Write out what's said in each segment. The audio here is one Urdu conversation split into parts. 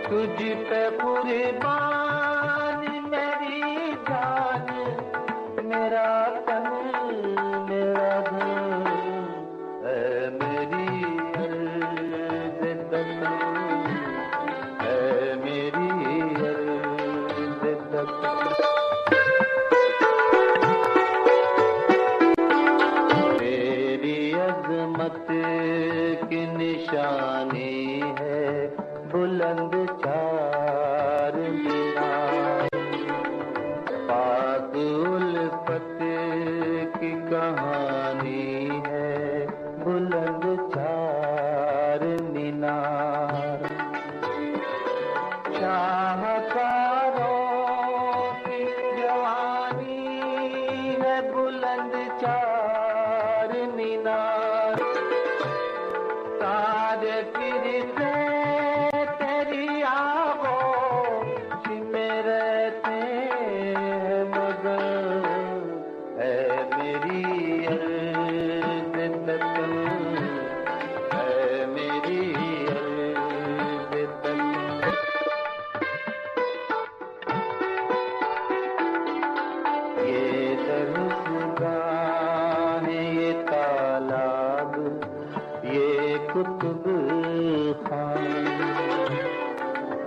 تجھ پہ قربان میری جان، میرا تن میرا دھن، اے میری عرض دکن، اے میری عرض دکن۔ تیری عظمت کی نشانی ہے بلند چار مینار، پاک الفت کی کہانی ہے بلند چار مینار، شاہکاروں کی جوانی ہے بلند چار مینار، سارے فرشتے تیری آغوش میں رہتے ہیں مگر، اے میری عرض دکن، اے میری عرض دکن۔ یہ درسگاہ ہے، یہ تالاب، یہ کتب خان،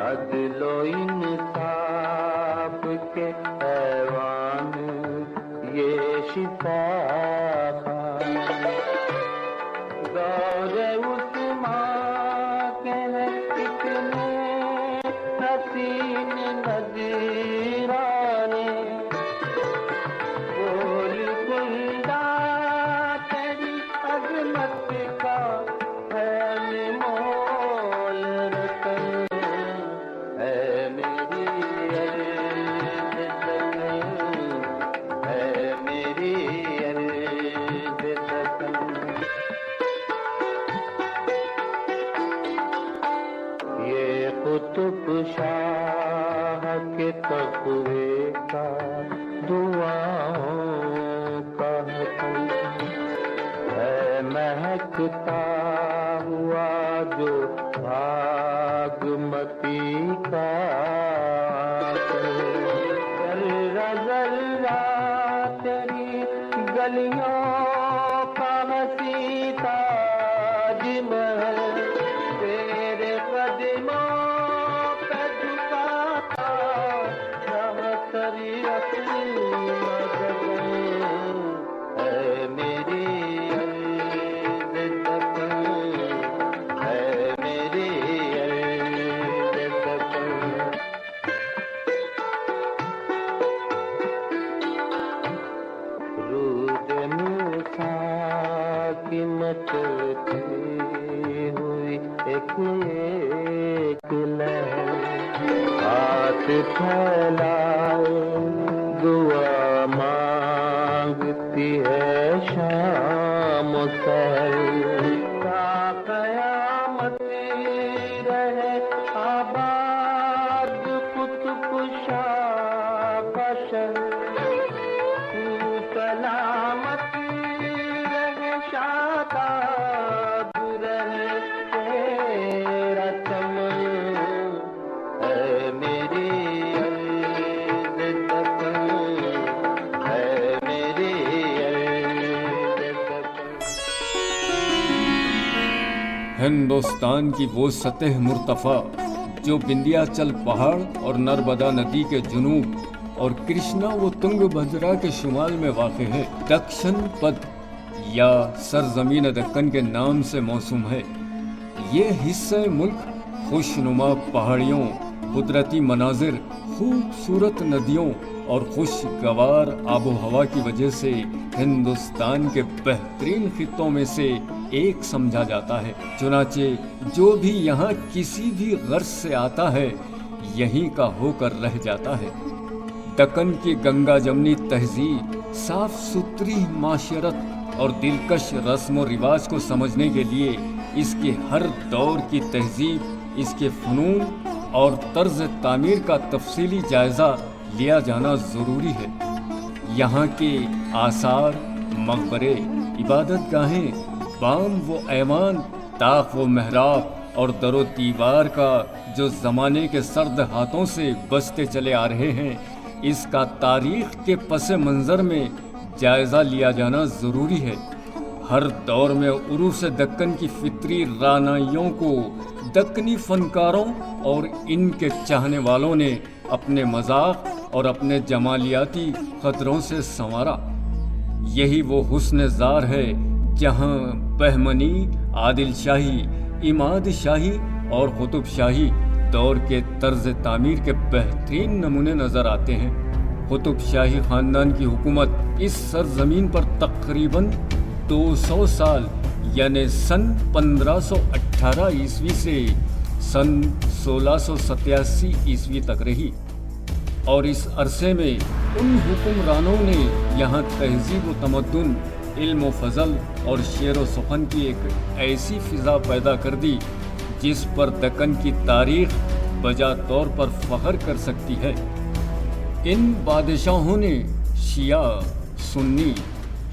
عدل و انصاف کے ایوان، یہ شفا خان، دور عثمان کے کتنے حسین نظیرانے، بول گنڈا تیری عظمت کا ہے انمول رتن، اے میری عرض دکن، اے میری عرض دکن۔ یہ قطب شاہ کے تقوی کا دعاؤں کا حکم ہے، مہکتا ہوا جو بھاگمتی کا ذرہ ذرہ تیری گلیوں کا ہنسی تاج محل، تیرے قدموں پہ جھکاتا رہا تری اپنی گردن، اے میری عرض دکن، اے میری عرض دکن۔ رود موسیٰ کی مچلتی ہوئی ایک ایک لہر، ہاتھ پھیلائے دعا مانگتی ہے شام و سحر، تا قیامت رہے آباد قطب شاہ کا شہر، سلامت رہے شاداب رہے تیرا چمن، اے میری عرض دکن، اے میری عرض دکن۔ ہندوستان کی وہ سطح مرتفع جو وندھیاچل پہاڑ اور نرمدا ندی کے جنوب اور کرشنا و تنگ بھدرا کے شمال میں واقع ہے، دکشن پد یا سرزمین دکن کے نام سے موسوم ہے۔ یہ حصہ ملک خوشنما پہاڑیوں، قدرتی مناظر، خوبصورت ندیوں اور خوشگوار آب و ہوا کی وجہ سے ہندوستان کے بہترین خطوں میں سے ایک سمجھا جاتا ہے۔ چنانچہ جو بھی یہاں کسی بھی غرض سے آتا ہے یہیں کا ہو کر رہ جاتا ہے۔ دکن کی گنگا جمنی تہذیب، صاف ستھری معاشرت اور دلکش رسم و رواج کو سمجھنے کے لیے اس کے ہر دور کی تہذیب، اس کے فنون اور طرز تعمیر کا تفصیلی جائزہ لیا جانا ضروری ہے۔ یہاں کے آثار، مقبرے، عبادت گاہیں، بام و ایوان، طاق و محراب اور در و دیوار کا جو زمانے کے سرد ہاتھوں سے بستے چلے آ رہے ہیں، اس کا تاریخ کے پس منظر میں جائزہ لیا جانا ضروری ہے۔ ہر دور میں عروس دکن کی فطری رعنائیوں کو دکنی فنکاروں اور ان کے چاہنے والوں نے اپنے مذاق اور اپنے جمالیاتی خطروں سے سنوارا۔ یہی وہ حسن زار ہے جہاں بہمنی، عادل شاہی، عماد شاہی اور قطب شاہی دور کے طرز تعمیر کے بہترین نمونے نظر آتے ہیں۔ قطب شاہی خاندان کی حکومت اس سرزمین پر تقریباً 200 سال یعنی سن 1518 عیسوی سے سن 1687 عیسوی تک رہی، اور اس عرصے میں ان حکمرانوں نے یہاں تہذیب و تمدن، علم و فضل اور شعر و سخن کی ایک ایسی فضا پیدا کر دی جس پر دکن کی تاریخ بجا طور پر فخر کر سکتی ہے۔ ان بادشاہوں نے شیعہ، سنی،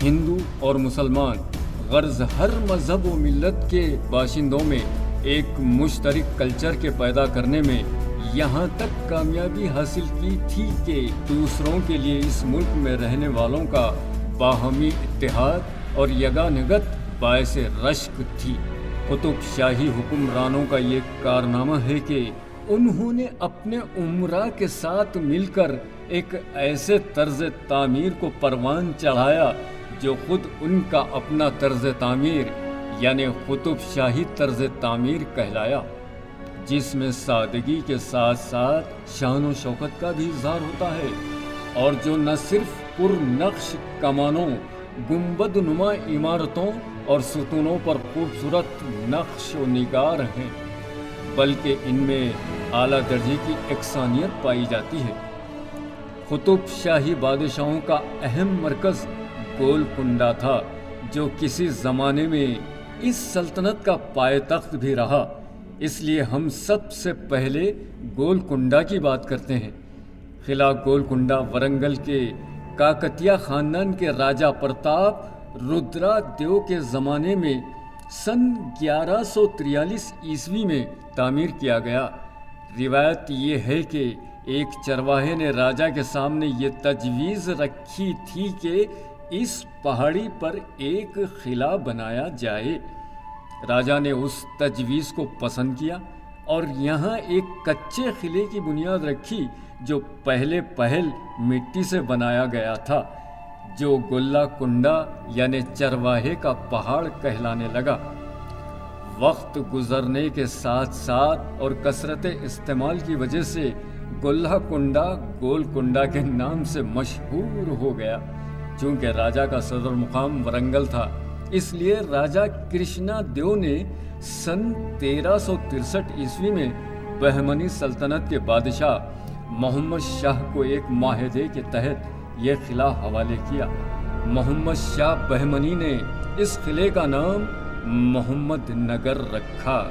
ہندو اور مسلمان غرض ہر مذہب و ملت کے باشندوں میں ایک مشترک کلچر کے پیدا کرنے میں یہاں تک کامیابی حاصل کی تھی کہ دوسروں کے لیے اس ملک میں رہنے والوں کا باہمی اتحاد اور یگانگت باعث رشک تھی۔ قطب شاہی حکمرانوں کا یہ کارنامہ ہے کہ انہوں نے اپنے امراء کے ساتھ مل کر ایک ایسے طرز تعمیر کو پروان چڑھایا جو خود ان کا اپنا طرز تعمیر یعنی قطب شاہی طرز تعمیر کہلایا، جس میں سادگی کے ساتھ ساتھ شان و شوکت کا بھی اظہار ہوتا ہے، اور جو نہ صرف پر نقش کمانوں، گنبد نما عمارتوں اور ستونوں پر خوبصورت نقش و نگار ہیں، بلکہ ان میں اعلیٰ درجے کی یکسانیت پائی جاتی ہے۔ قطب شاہی بادشاہوں کا اہم مرکز گولکنڈہ تھا، جو کسی زمانے میں اس سلطنت کا پائے تخت بھی رہا۔ اس لیے ہم سب سے پہلے گولکنڈہ کی بات کرتے ہیں۔ قلعہ گولکنڈہ ورنگل کے کاکتیہ خاندان کے راجہ پرتاپ رودرا دیو کے زمانے میں سن 1143 عیسوی میں تعمیر کیا گیا۔ روایت یہ ہے کہ ایک چرواہے نے راجہ کے سامنے یہ تجویز رکھی تھی کہ اس پہاڑی پر ایک قلعہ بنایا جائے۔ راجہ نے اس تجویز کو پسند کیا اور یہاں ایک کچے قلعے کی بنیاد رکھی جو پہل مٹی سے بنایا گیا تھا، جو گلہ کنڈہ یعنی چرواہے کا پہاڑ کہلانے لگا۔ وقت گزرنے کے ساتھ ساتھ اور کثرت استعمال کی وجہ سے گلہ کنڈہ گولکنڈہ کے نام سے مشہور ہو گیا۔ چونکہ راجہ کا صدر مقام ورنگل تھا، اس لیے راجہ کرشنا دیو نے سن 1363 عیسوی میں بہمنی سلطنت کے بادشاہ محمد شاہ کو ایک معاہدے کے تحت یہ قلعہ حوالے کیا۔ محمد شاہ بہمنی نے اس قلعے کا نام محمد نگر رکھا۔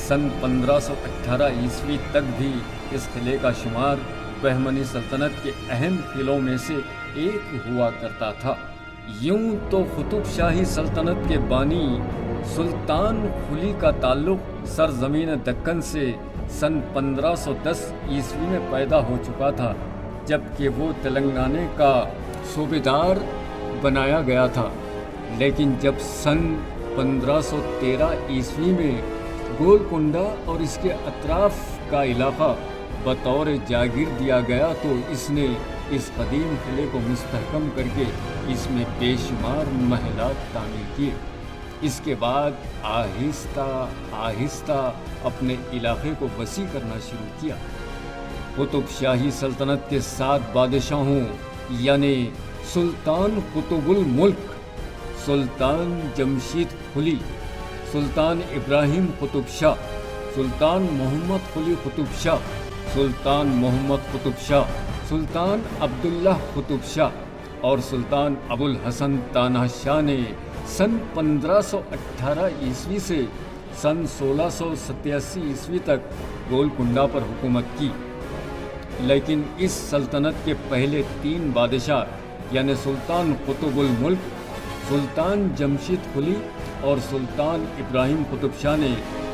سن 1518 عیسوی تک بھی اس قلعے کا شمار بہمنی سلطنت کے اہم قلعوں میں سے ایک ہوا کرتا تھا۔ یوں تو قطب شاہی سلطنت کے بانی سلطان قلی کا تعلق سرزمین دکن سے سن 1510 عیسوی میں پیدا ہو چکا تھا، جبکہ وہ تلنگانہ کا صوبیدار بنایا گیا تھا۔ لیکن جب سن 1513 عیسوی میں گولکنڈہ اور اس کے اطراف کا علاقہ بطور جاگیر دیا گیا تو اس نے اس قدیم قلعے کو مستحکم کر کے اس میں بے شمار محلات تعمیر کیے۔ اس کے بعد آہستہ آہستہ اپنے علاقے کو وسیع کرنا شروع کیا۔ قطب شاہی سلطنت کے 7 بادشاہوں یعنی سلطان قطب الملک، سلطان جمشید قلی، سلطان ابراہیم قطب شاہ، سلطان محمد قلی قطب شاہ، سلطان محمد قطب شاہ، سلطان عبداللہ قطب شاہ اور سلطان ابو الحسن تانہ شاہ نے سن 1518 عیسوی سے سن 1687 عیسوی تک گولکنڈہ پر حکومت کی۔ لیکن اس سلطنت کے پہلے 3 بادشاہ یعنی سلطان قطب الملک، سلطان جمشید قلی اور سلطان ابراہیم قطب شاہ نے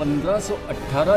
1518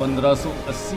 1580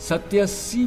87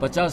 50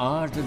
8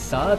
7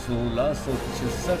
1666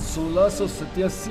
1687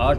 8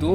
2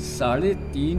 3.5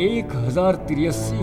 1083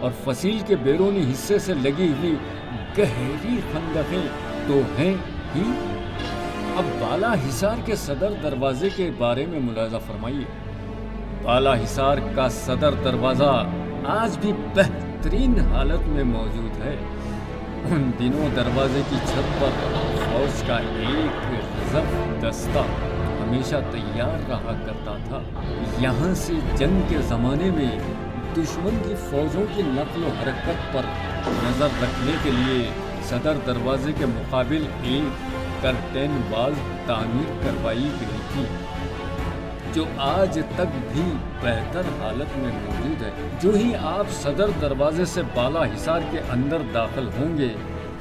اور فصیل کے بیرونی حصے سے لگی ہوئی گہری خندقیں تو ہیں ہی۔ اب بالا حصار کے صدر دروازے کے بارے میں ملاحظہ فرمائیے۔ بالا حصار کا صدر دروازہ آج بھی بہترین حالت میں موجود ہے۔ ان دنوں دروازے کی چھت پر فوج کا ایک غضب دستہ ہمیشہ تیار رہا کرتا تھا۔ یہاں سے جنگ کے زمانے میں دشمن کی فوجوں کی نقل و حرکت پر نظر رکھنے کے لیے صدر دروازے کے مقابل ایک کرٹین وال تعمیر کروائی گئی تھی، جو آج تک بھی بہتر حالت میں موجود ہے۔ جو ہی آپ صدر دروازے سے بالا حصار کے اندر داخل ہوں گے،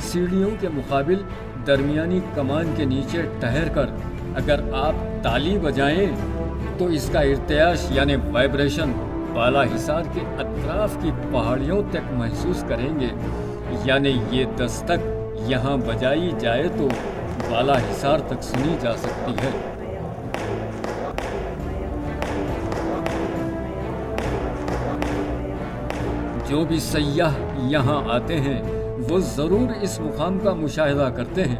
سیڑھیوں کے مقابل درمیانی کمان کے نیچے ٹھہر کر اگر آپ تالی بجائیں تو اس کا ارتعاش یعنی وائبریشن بالا حصار کے اطراف کی پہاڑیوں تک محسوس کریں گے۔ یعنی یہ دستک یہاں بجائی جائے تو بالا حصار تک سنی جا سکتی ہے۔ جو بھی سیاح یہاں آتے ہیں وہ ضرور اس مقام کا مشاہدہ کرتے ہیں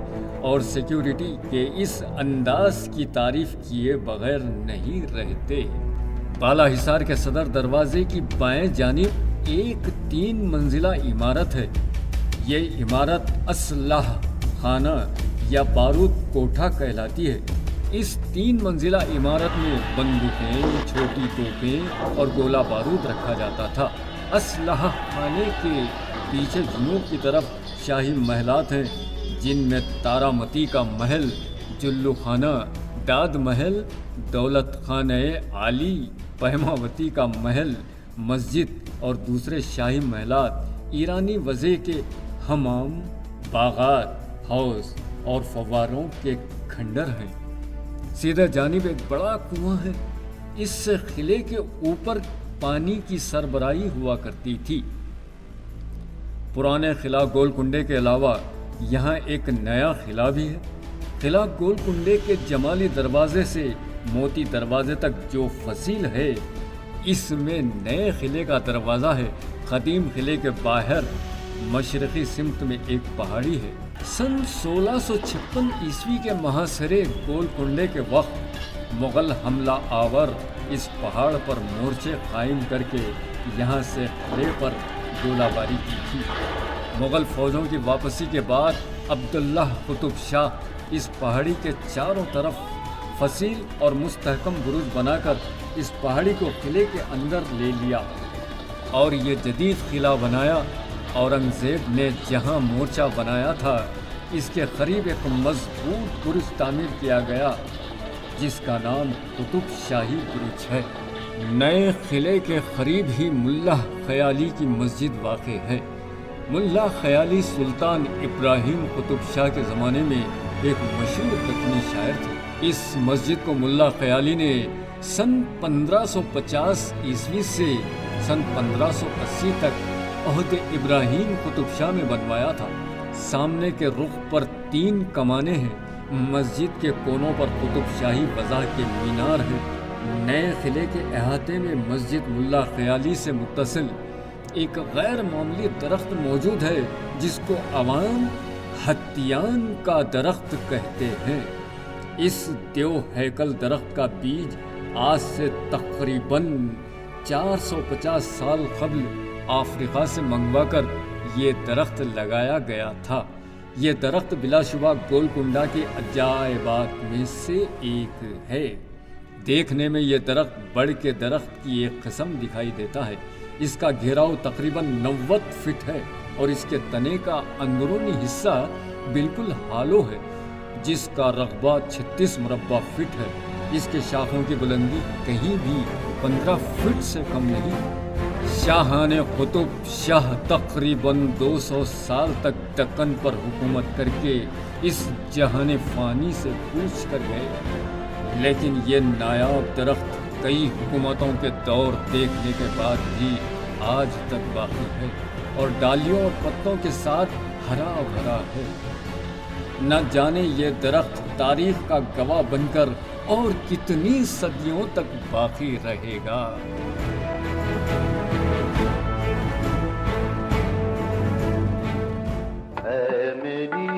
اور سیکیورٹی کے اس انداز کی تعریف کیے بغیر نہیں رہتے۔ بالا حصار کے صدر دروازے کی بائیں جانب ایک 3 منزلہ عمارت ہے۔ یہ عمارت اسلحہ خانہ یا بارود کوٹھا کہلاتی ہے۔ اس 3 منزلہ عمارت میں بندوقیں، چھوٹی توپیں اور گولہ بارود رکھا جاتا تھا۔ اسلحہ خانے کے پیچھے جنوب کی طرف شاہی محلات ہیں، جن میں تارا متی کا محل، جلو خانہ، داد محل، دولت خانہ عالی، پہماوتی کا محل، مسجد اور دوسرے شاہی محلات، ایرانی وضع کے حمام، باغات، حوض اور فواروں کے کھنڈر ہیں۔ سیدھے جانب ایک بڑا کنواں ہے۔ اس سے قلعے کے اوپر پانی کی سربراہی ہوا کرتی تھی۔ پرانے قلعہ گول کنڈے کے علاوہ یہاں ایک نیا قلعہ بھی ہے۔ قلعہ گول کنڈے کے جمالی دروازے سے موتی دروازے تک جو فصیل ہے، اس میں نئے قلعے کا دروازہ ہے۔ قدیم قلعے کے باہر مشرقی سمت میں ایک پہاڑی ہے۔ سن 1656 عیسوی کے محاصرے گول کنڈے کے وقت مغل حملہ آور اس پہاڑ پر مورچے قائم کر کے یہاں سے قلعے پر گولہ باری کی تھی۔ مغل فوجوں کی واپسی کے بعد عبداللہ قطب شاہ اس پہاڑی کے چاروں طرف فصیل اور مستحکم برج بنا کر اس پہاڑی کو قلعے کے اندر لے لیا اور یہ جدید قلعہ بنایا۔ اورنگزیب نے جہاں مورچہ بنایا تھا، اس کے قریب ایک مضبوط برج تعمیر کیا گیا جس کا نام قطب شاہی برج ہے۔ نئے قلعے کے قریب ہی ملا خیالی کی مسجد واقع ہے۔ ملا خیالی سلطان ابراہیم قطب شاہ کے زمانے میں ایک مشہور دکنی شاعر تھے۔ اس مسجد کو ملا خیالی نے سن 1550 عیسوی سے سن 1580 تک عہد ابراہیم قطب شاہ میں بنوایا تھا۔ سامنے کے رخ پر 3 کمانیں ہیں۔ مسجد کے کونوں پر قطب شاہی وضع کے مینار ہیں۔ نئے قلعے کے احاطے میں مسجد ملا خیالی سے متصل ایک غیر معمولی درخت موجود ہے جس کو عوام ہتیان کا درخت کہتے ہیں۔ اس دیو ہیکل درخت کا بیج آج سے تقریباً 450 سال قبل افریقہ سے منگوا کر یہ درخت لگایا گیا تھا۔ یہ درخت بلا شبہ گول کنڈا کے عجائبات میں سے ایک ہے۔ دیکھنے میں یہ درخت بڑ کے درخت کی ایک قسم دکھائی دیتا ہے۔ اس کا گھیراؤ تقریباً 90 فٹ ہے اور اس کے تنے کا اندرونی حصہ بالکل ہالو ہے جس کا رقبہ 36 مربع فٹ ہے۔ اس کے شاخوں کی بلندی کہیں بھی 15 فٹ سے کم نہیں۔ شاہان قطب شاہ تقریباً 200 سال تک دکن پر حکومت کر کے اس جہان فانی سے کوچ کر گئے، لیکن یہ نایاب درخت کئی حکومتوں کے دور دیکھنے کے بعد بھی آج تک باقی ہے اور ڈالیوں اور پتوں کے ساتھ ہرا بھرا ہے۔ نہ جانے یہ درخت تاریخ کا گواہ بن کر اور کتنی صدیوں تک باقی رہے گا۔ ہے میری